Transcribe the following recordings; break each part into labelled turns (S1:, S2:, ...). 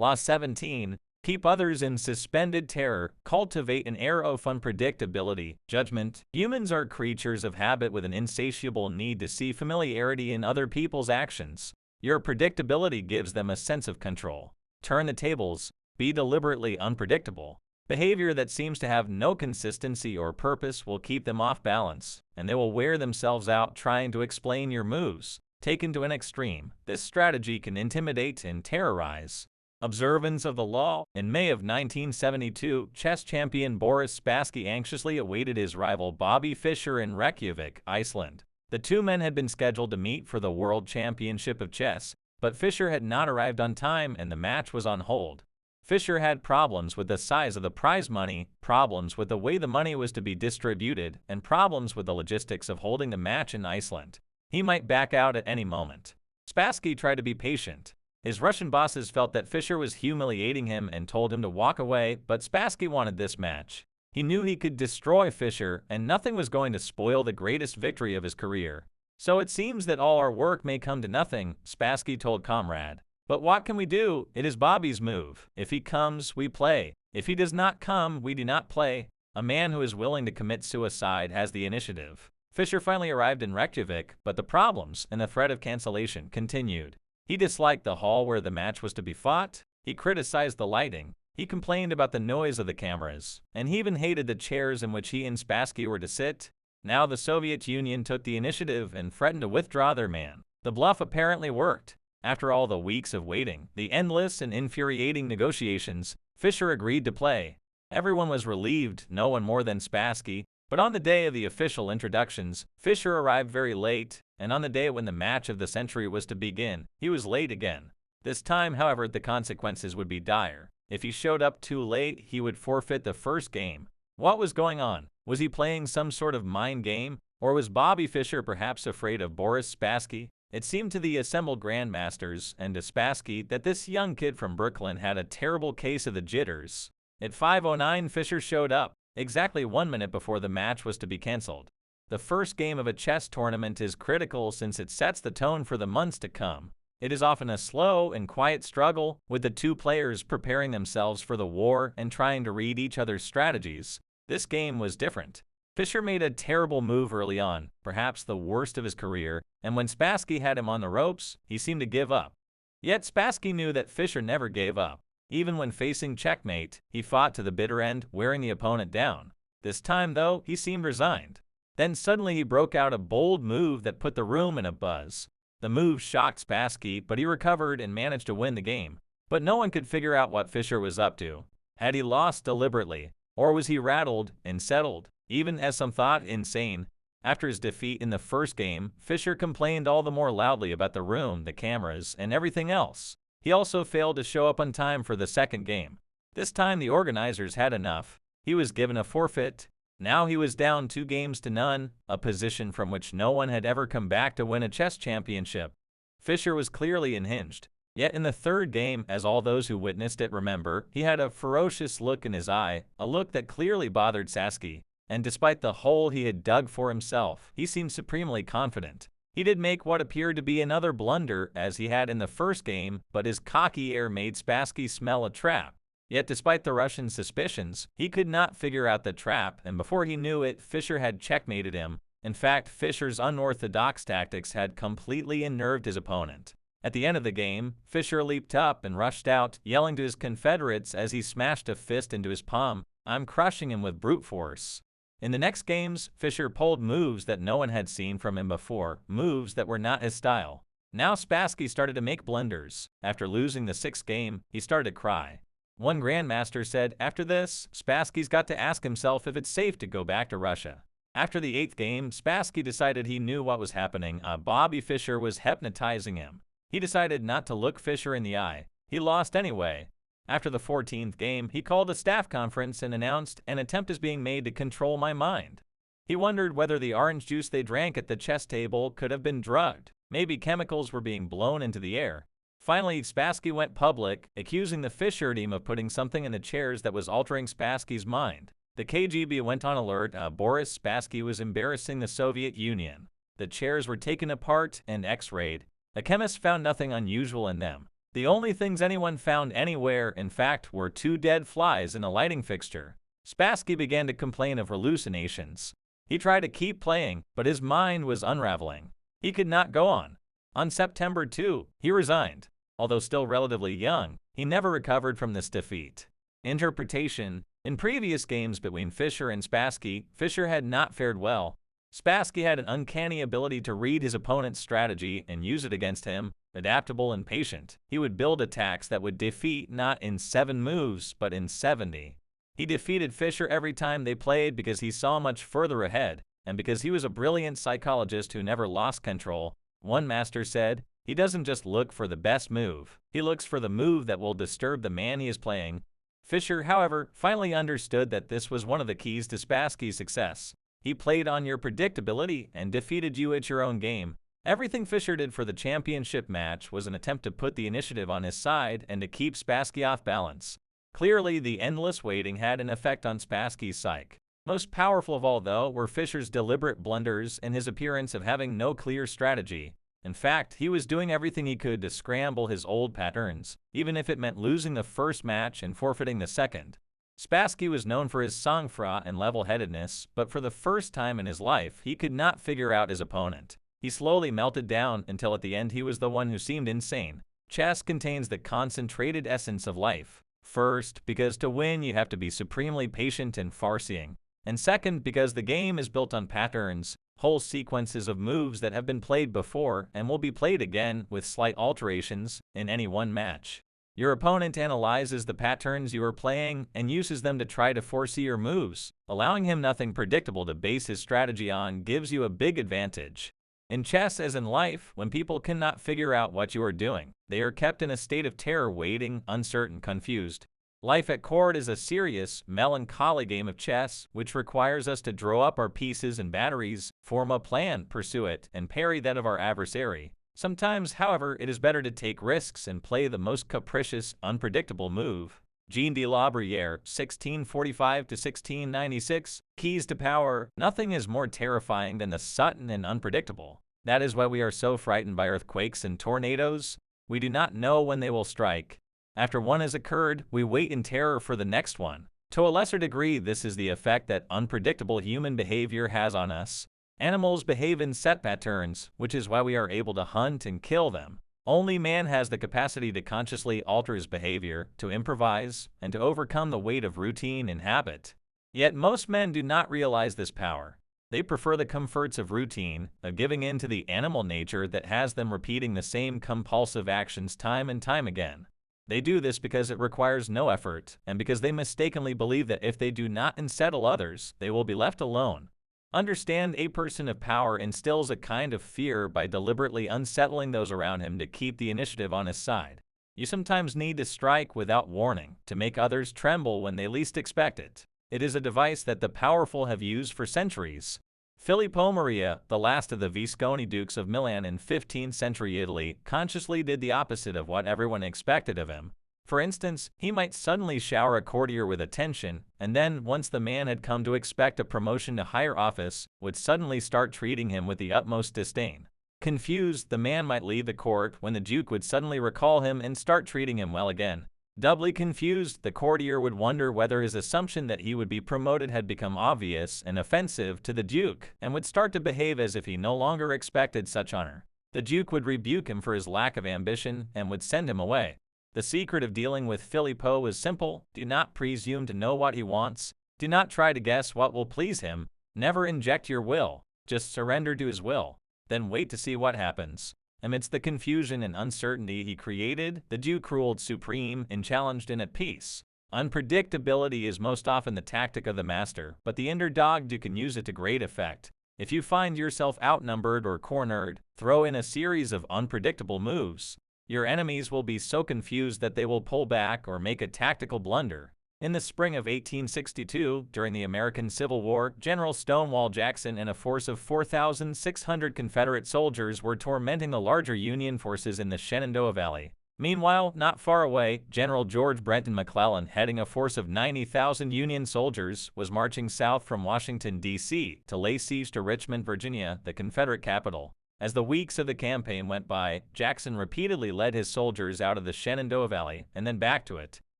S1: Law 17. Keep others in suspended terror. Cultivate an air of unpredictability. Judgment. Humans are creatures of habit with an insatiable need to see familiarity in other people's actions. Your predictability gives them a sense of control. Turn the tables. Be deliberately unpredictable. Behavior that seems to have no consistency or purpose will keep them off balance, and they will wear themselves out trying to explain your moves. Taken to an extreme, this strategy can intimidate and terrorize. Observance of the law. In May of 1972, chess champion Boris Spassky anxiously awaited his rival Bobby Fischer in Reykjavik, Iceland. The two men had been scheduled to meet for the World Championship of Chess, but Fischer had not arrived on time and the match was on hold. Fischer had problems with the size of the prize money, problems with the way the money was to be distributed, and problems with the logistics of holding the match in Iceland. He might back out at any moment. Spassky tried to be patient. His Russian bosses felt that Fischer was humiliating him and told him to walk away, but Spassky wanted this match. He knew he could destroy Fischer, and nothing was going to spoil the greatest victory of his career. So it seems that all our work may come to nothing, Spassky told Comrade. But what can we do? It is Bobby's move. If he comes, we play. If he does not come, we do not play. A man who is willing to commit suicide has the initiative. Fischer finally arrived in Reykjavik, but the problems and the threat of cancellation continued. He disliked the hall where the match was to be fought. He criticized the lighting. He complained about the noise of the cameras. And he even hated the chairs in which he and Spassky were to sit. Now the Soviet Union took the initiative and threatened to withdraw their man. The bluff apparently worked. After all the weeks of waiting, the endless and infuriating negotiations, Fischer agreed to play. Everyone was relieved, no one more than Spassky. But on the day of the official introductions, Fischer arrived very late, and on the day when the match of the century was to begin, he was late again. This time, however, the consequences would be dire. If he showed up too late, he would forfeit the first game. What was going on? Was he playing some sort of mind game? Or was Bobby Fischer perhaps afraid of Boris Spassky? It seemed to the assembled grandmasters and to Spassky that this young kid from Brooklyn had a terrible case of the jitters. At 5:09, Fischer showed up, exactly 1 minute before the match was to be cancelled. The first game of a chess tournament is critical since it sets the tone for the months to come. It is often a slow and quiet struggle, with the two players preparing themselves for the war and trying to read each other's strategies. This game was different. Fischer made a terrible move early on, perhaps the worst of his career, and when Spassky had him on the ropes, he seemed to give up. Yet Spassky knew that Fischer never gave up. Even when facing checkmate, he fought to the bitter end, wearing the opponent down. This time, though, he seemed resigned. Then suddenly he broke out a bold move that put the room in a buzz. The move shocked Spassky, but he recovered and managed to win the game. But no one could figure out what Fischer was up to. Had he lost deliberately? Or was he rattled and settled, even as some thought insane? After his defeat in the first game, Fischer complained all the more loudly about the room, the cameras, and everything else. He also failed to show up on time for the second game. This time the organizers had enough. He was given a forfeit. Now he was down 2-0, a position from which no one had ever come back to win a chess championship. Fischer was clearly unhinged. Yet in the third game, as all those who witnessed it remember, he had a ferocious look in his eye, a look that clearly bothered Spassky. And despite the hole he had dug for himself, he seemed supremely confident. He did make what appeared to be another blunder as he had in the first game, but his cocky air made Spassky smell a trap. Yet despite the Russian's suspicions, he could not figure out the trap, and before he knew it, Fischer had checkmated him. In fact, Fischer's unorthodox tactics had completely unnerved his opponent. At the end of the game, Fischer leaped up and rushed out, yelling to his confederates as he smashed a fist into his palm, "I'm crushing him with brute force." In the next games, Fischer pulled moves that no one had seen from him before, moves that were not his style. Now Spassky started to make blunders. After losing the sixth game, he started to cry. One grandmaster said, after this, Spassky's got to ask himself if it's safe to go back to Russia. After the 8th game, Spassky decided he knew what was happening. Bobby Fischer was hypnotizing him. He decided not to look Fischer in the eye. He lost anyway. After the 14th game, he called a staff conference and announced, "An attempt is being made to control my mind." He wondered whether the orange juice they drank at the chess table could have been drugged. Maybe chemicals were being blown into the air. Finally, Spassky went public, accusing the Fischer team of putting something in the chairs that was altering Spassky's mind. The KGB went on alert. Boris Spassky was embarrassing the Soviet Union. The chairs were taken apart and x-rayed. The chemists found nothing unusual in them. The only things anyone found anywhere, in fact, were 2 dead flies in a lighting fixture. Spassky began to complain of hallucinations. He tried to keep playing, but his mind was unraveling. He could not go on. On September 2, he resigned. Although still relatively young, he never recovered from this defeat. Interpretation. In previous games between Fisher and Spassky, Fisher had not fared well. Spassky had an uncanny ability to read his opponent's strategy and use it against him. Adaptable and patient, he would build attacks that would defeat not in 7 moves, but in 70. He defeated Fisher every time they played because he saw much further ahead, and because he was a brilliant psychologist who never lost control. One master said, "He doesn't just look for the best move, he looks for the move that will disturb the man he is playing." Fisher, however, finally understood that this was one of the keys to Spassky's success. He played on your predictability and defeated you at your own game. Everything Fisher did for the championship match was an attempt to put the initiative on his side and to keep Spassky off balance. Clearly, the endless waiting had an effect on Spassky's psyche. Most powerful of all, though, were Fisher's deliberate blunders and his appearance of having no clear strategy. In fact, he was doing everything he could to scramble his old patterns, even if it meant losing the first match and forfeiting the second. Spassky was known for his sang-froid and level-headedness, but for the first time in his life, he could not figure out his opponent. He slowly melted down until at the end he was the one who seemed insane. Chess contains the concentrated essence of life. First, because to win you have to be supremely patient and far-seeing. And second, because the game is built on patterns, whole sequences of moves that have been played before and will be played again with slight alterations in any one match. Your opponent analyzes the patterns you are playing and uses them to try to foresee your moves. Allowing him nothing predictable to base his strategy on gives you a big advantage. In chess, as in life, when people cannot figure out what you are doing, they are kept in a state of terror, waiting, uncertain, confused. Life at court is a serious, melancholy game of chess, which requires us to draw up our pieces and batteries, form a plan, pursue it, and parry that of our adversary. Sometimes, however, it is better to take risks and play the most capricious, unpredictable move. Jean de la Bruyere, 1645–1696, Keys to Power. Nothing is more terrifying than the sudden and unpredictable. That is why we are so frightened by earthquakes and tornadoes. We do not know when they will strike. After one has occurred, we wait in terror for the next one. To a lesser degree, this is the effect that unpredictable human behavior has on us. Animals behave in set patterns, which is why we are able to hunt and kill them. Only man has the capacity to consciously alter his behavior, to improvise, and to overcome the weight of routine and habit. Yet most men do not realize this power. They prefer the comforts of routine, of giving in to the animal nature that has them repeating the same compulsive actions time and time again. They do this because it requires no effort, and because they mistakenly believe that if they do not unsettle others, they will be left alone. Understand, a person of power instills a kind of fear by deliberately unsettling those around him to keep the initiative on his side. You sometimes need to strike without warning, to make others tremble when they least expect it. It is a device that the powerful have used for centuries. Filippo Maria, the last of the Visconti dukes of Milan in 15th century Italy, consciously did the opposite of what everyone expected of him. For instance, he might suddenly shower a courtier with attention, and then, once the man had come to expect a promotion to higher office, would suddenly start treating him with the utmost disdain. Confused, the man might leave the court when the duke would suddenly recall him and start treating him well again. Doubly confused, the courtier would wonder whether his assumption that he would be promoted had become obvious and offensive to the duke, and would start to behave as if he no longer expected such honor. The duke would rebuke him for his lack of ambition and would send him away. The secret of dealing with Filippo is simple: do not presume to know what he wants. Do not try to guess what will please him. Never inject your will. Just surrender to his will. Then wait to see what happens. Amidst the confusion and uncertainty he created, the Duke ruled supreme, unchallenged and at peace. Unpredictability is most often the tactic of the master, but the underdog can use it to great effect. If you find yourself outnumbered or cornered, throw in a series of unpredictable moves. Your enemies will be so confused that they will pull back or make a tactical blunder. In the spring of 1862, during the American Civil War, General Stonewall Jackson and a force of 4,600 Confederate soldiers were tormenting the larger Union forces in the Shenandoah Valley. Meanwhile, not far away, General George Brenton McClellan, heading a force of 90,000 Union soldiers, was marching south from Washington, D.C. to lay siege to Richmond, Virginia, the Confederate capital. As the weeks of the campaign went by, Jackson repeatedly led his soldiers out of the Shenandoah Valley and then back to it.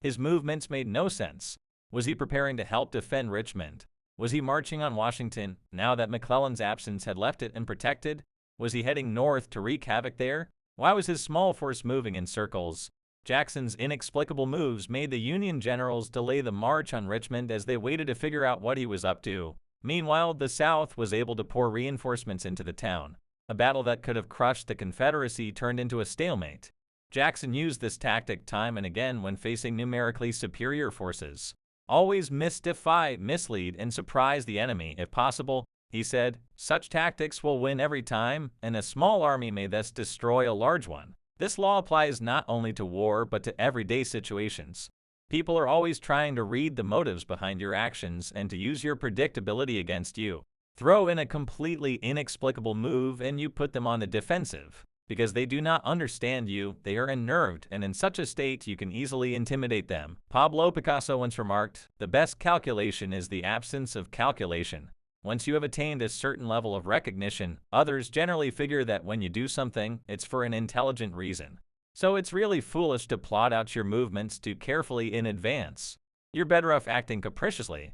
S1: His movements made no sense. Was he preparing to help defend Richmond? Was he marching on Washington now that McClellan's absence had left it unprotected? Was he heading north to wreak havoc there? Why was his small force moving in circles? Jackson's inexplicable moves made the Union generals delay the march on Richmond as they waited to figure out what he was up to. Meanwhile, the South was able to pour reinforcements into the town. A battle that could have crushed the Confederacy turned into a stalemate. Jackson used this tactic time and again when facing numerically superior forces. Always mystify, mislead, and surprise the enemy if possible, he said. Such tactics will win every time, and a small army may thus destroy a large one. This law applies not only to war but to everyday situations. People are always trying to read the motives behind your actions and to use your predictability against you. Throw in a completely inexplicable move and you put them on the defensive. Because they do not understand you, they are unnerved, and in such a state you can easily intimidate them. Pablo Picasso once remarked, "The best calculation is the absence of calculation." Once you have attained a certain level of recognition, others generally figure that when you do something, it's for an intelligent reason. So it's really foolish to plot out your movements too carefully in advance. You're better off acting capriciously.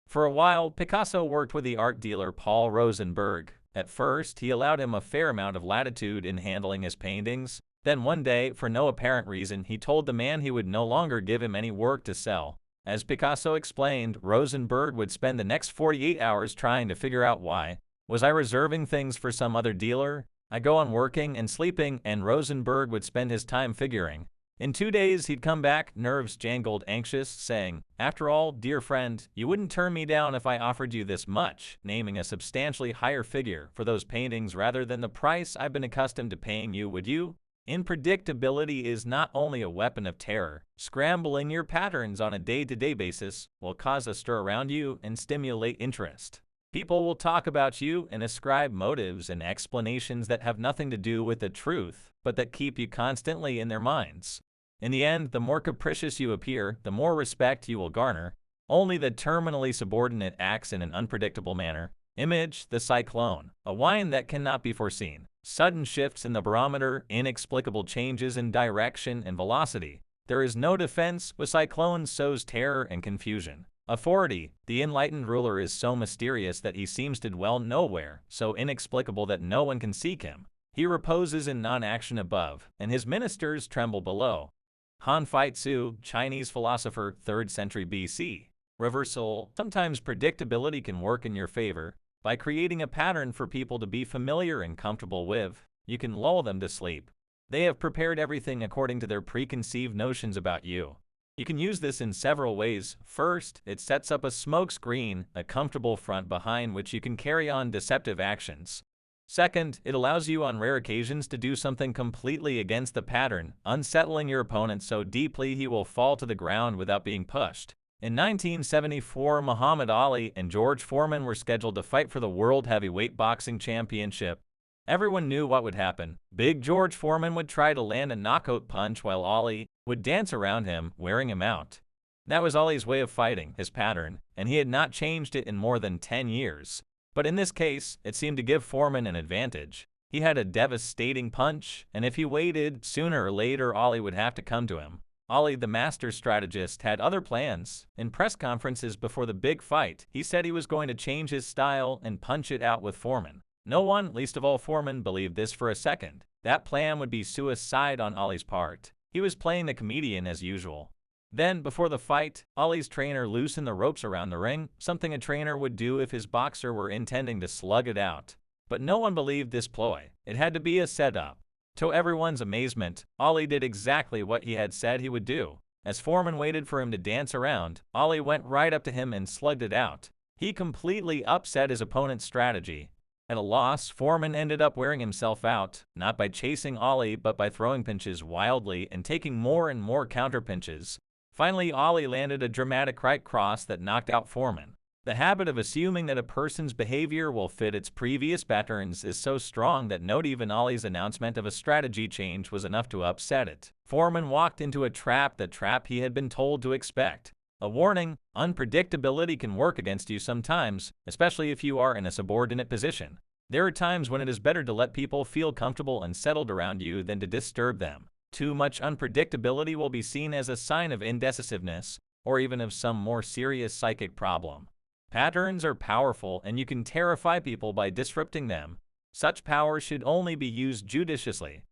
S1: For a while, Picasso worked with the art dealer Paul Rosenberg. At first, he allowed him a fair amount of latitude in handling his paintings. Then one day, for no apparent reason, he told the man he would no longer give him any work to sell. As Picasso explained, Rosenberg would spend the next 48 hours trying to figure out why. Was I reserving things for some other dealer? I go on working and sleeping, and Rosenberg would spend his time figuring. In 2 days, he'd come back, nerves jangled, anxious, saying, "After all, dear friend, you wouldn't turn me down if I offered you this much," naming a substantially higher figure for those paintings rather than the price I've been accustomed to paying you, would you? Unpredictability is not only a weapon of terror. Scrambling your patterns on a day-to-day basis will cause a stir around you and stimulate interest. People will talk about you and ascribe motives and explanations that have nothing to do with the truth, but that keep you constantly in their minds. In the end, the more capricious you appear, the more respect you will garner. Only the terminally subordinate acts in an unpredictable manner. Image the cyclone, a wind that cannot be foreseen. Sudden shifts in the barometer, inexplicable changes in direction and velocity. There is no defense. A cyclone sows terror and confusion. Authority, the enlightened ruler is so mysterious that he seems to dwell nowhere, so inexplicable that no one can seek him. He reposes in non-action above, and his ministers tremble below. Han Fei-tzu, Chinese philosopher, 3rd century BC. Reversal, sometimes predictability can work in your favor. By creating a pattern for people to be familiar and comfortable with, you can lull them to sleep. They have prepared everything according to their preconceived notions about you. You can use this in several ways. First, it sets up a smoke screen, a comfortable front behind which you can carry on deceptive actions. Second, it allows you on rare occasions to do something completely against the pattern, unsettling your opponent so deeply he will fall to the ground without being pushed. In 1974, Muhammad Ali and George Foreman were scheduled to fight for the World Heavyweight Boxing Championship. Everyone knew what would happen. Big George Foreman would try to land a knockout punch while Ali would dance around him, wearing him out. That was Ali's way of fighting, his pattern, and he had not changed it in more than 10 years. But in this case, it seemed to give Foreman an advantage. He had a devastating punch, and if he waited, sooner or later Ali would have to come to him. Ali, the master strategist, had other plans. In press conferences before the big fight, he said he was going to change his style and punch it out with Foreman. No one, least of all Foreman, believed this for a second. That plan would be suicide on Ali's part. He was playing the comedian as usual. Then, before the fight, Ali's trainer loosened the ropes around the ring, something a trainer would do if his boxer were intending to slug it out. But no one believed this ploy. It had to be a setup. To everyone's amazement, Ali did exactly what he had said he would do. As Foreman waited for him to dance around, Ali went right up to him and slugged it out. He completely upset his opponent's strategy. At a loss, Foreman ended up wearing himself out, not by chasing Ali but by throwing pinches wildly and taking more and more counter pinches. Finally, Ali landed a dramatic right cross that knocked out Foreman. The habit of assuming that a person's behavior will fit its previous patterns is so strong that not even Ali's announcement of a strategy change was enough to upset it. Foreman walked into a trap, the trap he had been told to expect. A warning: unpredictability can work against you sometimes, especially if you are in a subordinate position. There are times when it is better to let people feel comfortable and settled around you than to disturb them. Too much unpredictability will be seen as a sign of indecisiveness or even of some more serious psychic problem. Patterns are powerful and you can terrify people by disrupting them. Such power should only be used judiciously.